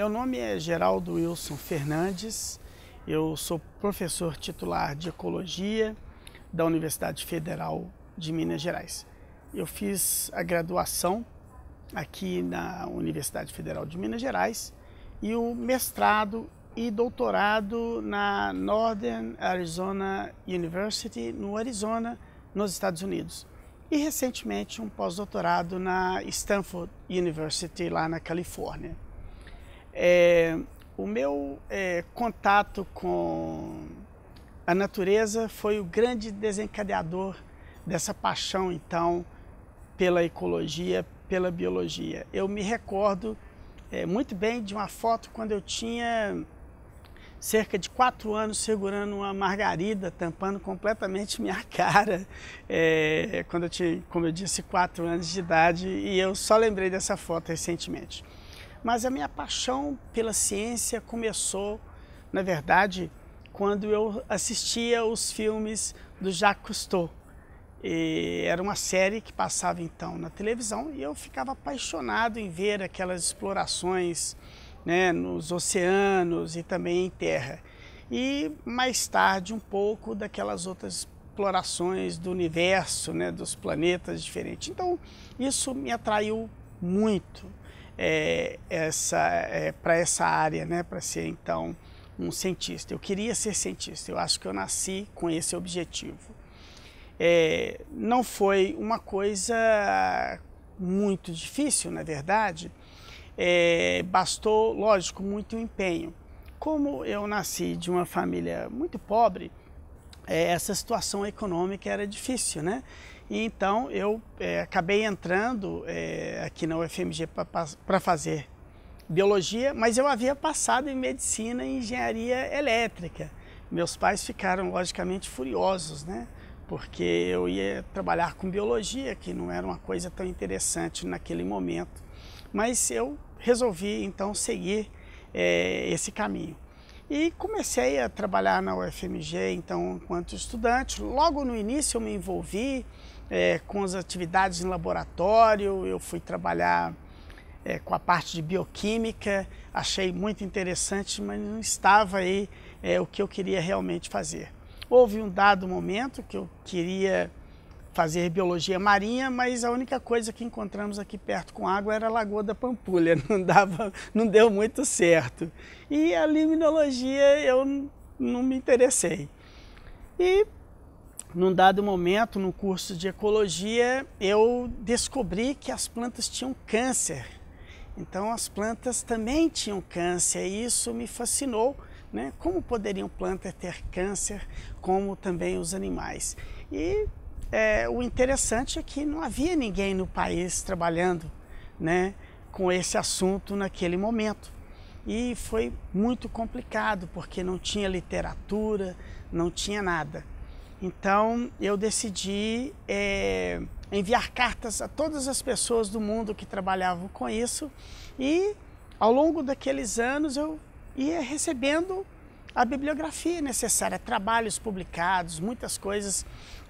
Meu nome é Geraldo Wilson Fernandes, eu sou professor titular de Ecologia da Universidade Federal de Minas Gerais. Eu fiz a graduação aqui na Universidade Federal de Minas Gerais e o mestrado e doutorado na Northern Arizona University, no Arizona, nos Estados Unidos. E recentemente um pós-doutorado na Stanford University, lá na Califórnia. O meu contato com a natureza foi o grande desencadeador dessa paixão, então, pela ecologia, pela biologia. Eu me recordo muito bem de uma foto quando eu tinha cerca de 4 anos segurando uma margarida, tampando completamente minha cara, quando eu tinha, como eu disse, 4 anos de idade, e eu só lembrei dessa foto recentemente. Mas a minha paixão pela ciência começou, na verdade, quando eu assistia os filmes do Jacques Cousteau. Era uma série que passava então na televisão e eu ficava apaixonado em ver aquelas explorações, né, nos oceanos e também em terra. E mais tarde um pouco daquelas outras explorações do universo, né, dos planetas diferentes. Então isso me atraiu muito para essa área, né, para ser então um cientista. Eu queria ser cientista, eu acho que eu nasci com esse objetivo. Não foi uma coisa muito difícil, na verdade. Bastou, lógico, muito empenho. Como eu nasci de uma família muito pobre, essa situação econômica era difícil, né? E então eu acabei entrando aqui na UFMG para fazer biologia, mas eu havia passado em medicina e engenharia elétrica. Meus pais ficaram logicamente furiosos, né? Porque eu ia trabalhar com biologia, que não era uma coisa tão interessante naquele momento. Mas eu resolvi então seguir esse caminho. E comecei a trabalhar na UFMG então enquanto estudante. Logo no início eu me envolvi com as atividades em laboratório, eu fui trabalhar com a parte de bioquímica, achei muito interessante, mas não estava aí o que eu queria realmente fazer. Houve um dado momento que eu queria fazer biologia marinha, mas a única coisa que encontramos aqui perto com água era a Lagoa da Pampulha, não deu muito certo. E a limnologia eu não me interessei. E num dado momento, no curso de ecologia, eu descobri que as plantas tinham câncer. Então as plantas também tinham câncer e isso me fascinou, né? Como poderiam plantas ter câncer, como também os animais. E o interessante é que não havia ninguém no país trabalhando, né, com esse assunto naquele momento. E foi muito complicado, porque não tinha literatura, não tinha nada. Então eu decidi enviar cartas a todas as pessoas do mundo que trabalhavam com isso e ao longo daqueles anos eu ia recebendo a bibliografia necessária, trabalhos publicados, muitas coisas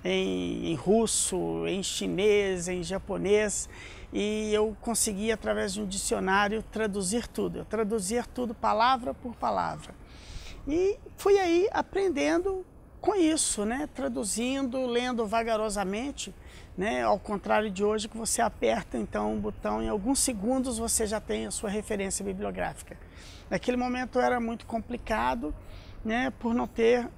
em russo, em chinês, em japonês, e eu consegui através de um dicionário traduzir tudo. Eu traduzia tudo palavra por palavra e fui aí aprendendo com isso, né? Traduzindo, lendo vagarosamente, né? Ao contrário de hoje que você aperta então um botão e em alguns segundos você já tem a sua referência bibliográfica. Naquele momento era muito complicado, né? Por não ter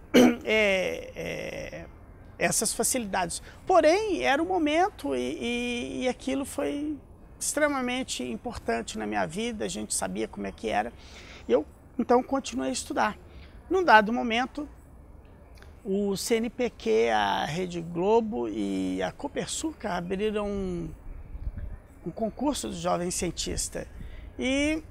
essas facilidades. Porém, era o momento e aquilo foi extremamente importante na minha vida, a gente sabia como é que era. Eu então continuei a estudar. Num dado momento, o CNPq, a Rede Globo e a Copersucar abriram um concurso de jovem cientista. E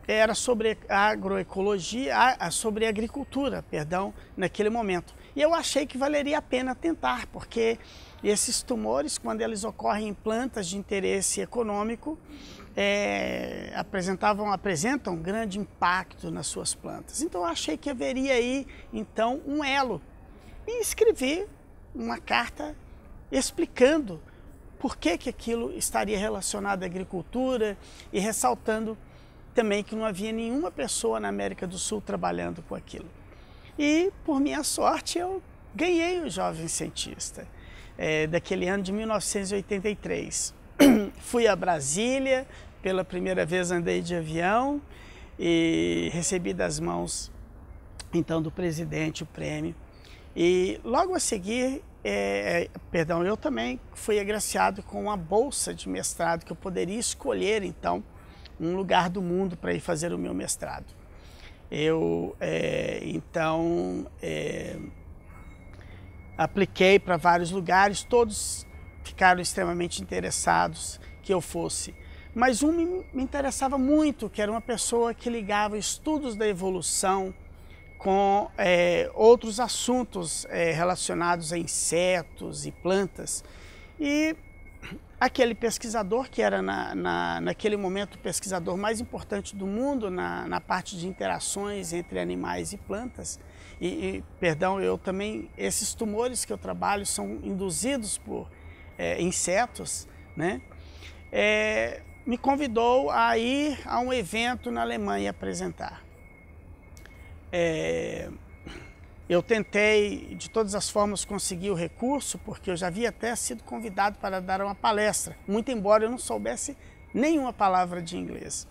era sobre agroecologia, sobre agricultura, perdão, naquele momento. E eu achei que valeria a pena tentar, porque esses tumores, quando eles ocorrem em plantas de interesse econômico, apresentam um grande impacto nas suas plantas. Então eu achei que haveria aí, então, um elo. E escrevi uma carta explicando por que aquilo estaria relacionado à agricultura e ressaltando também que não havia nenhuma pessoa na América do Sul trabalhando com aquilo. E, por minha sorte, eu ganhei o Jovem Cientista, daquele ano de 1983. Fui a Brasília, pela primeira vez andei de avião e recebi das mãos, então, do presidente o prêmio. E logo a seguir, eu também fui agraciado com uma bolsa de mestrado, que eu poderia escolher, então, um lugar do mundo para ir fazer o meu mestrado. Eu, apliquei para vários lugares, todos ficaram extremamente interessados que eu fosse. Mas um me interessava muito, que era uma pessoa que ligava estudos da evolução com outros assuntos relacionados a insetos e plantas. E aquele pesquisador, que era naquele momento o pesquisador mais importante do mundo na parte de interações entre animais e plantas, eu também, esses tumores que eu trabalho são induzidos por insetos, né? Me convidou a ir a um evento na Alemanha apresentar. Eu tentei de todas as formas conseguir o recurso, porque eu já havia até sido convidado para dar uma palestra, muito embora eu não soubesse nenhuma palavra de inglês.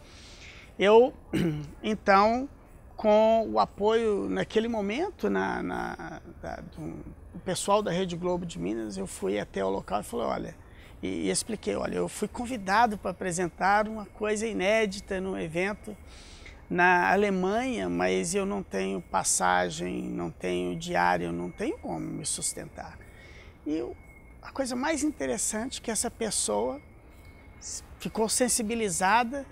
Então, com o apoio naquele momento do pessoal da Rede Globo de Minas, eu fui até o local e falei, olha, e expliquei, olha, eu fui convidado para apresentar uma coisa inédita no evento na Alemanha, mas eu não tenho passagem, não tenho diário, não tenho como me sustentar. E a coisa mais interessante é que essa pessoa ficou sensibilizada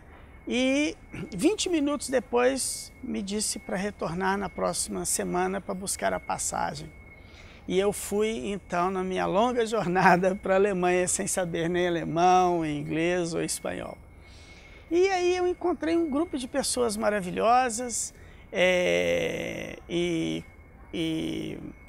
e 20 minutos depois me disse para retornar na próxima semana para buscar a passagem. E eu fui, então, na minha longa jornada para a Alemanha sem saber nem alemão, inglês ou espanhol. E aí eu encontrei um grupo de pessoas maravilhosas e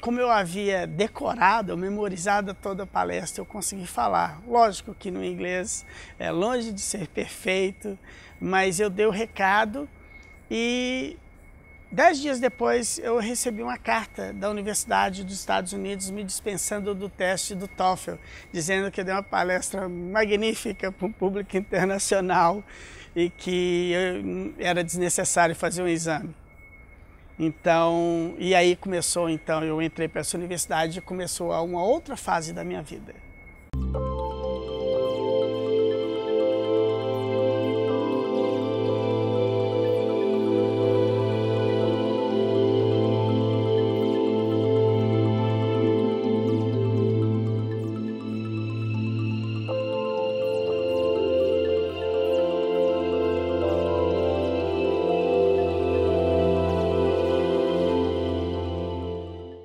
como eu havia decorado, memorizado toda a palestra, eu consegui falar. Lógico que no inglês é longe de ser perfeito, mas eu dei o recado e 10 dias depois eu recebi uma carta da Universidade dos Estados Unidos me dispensando do teste do TOEFL, dizendo que eu dei uma palestra magnífica para um público internacional e que era desnecessário fazer um exame. Então, e aí começou, então, eu entrei para essa universidade e começou uma outra fase da minha vida.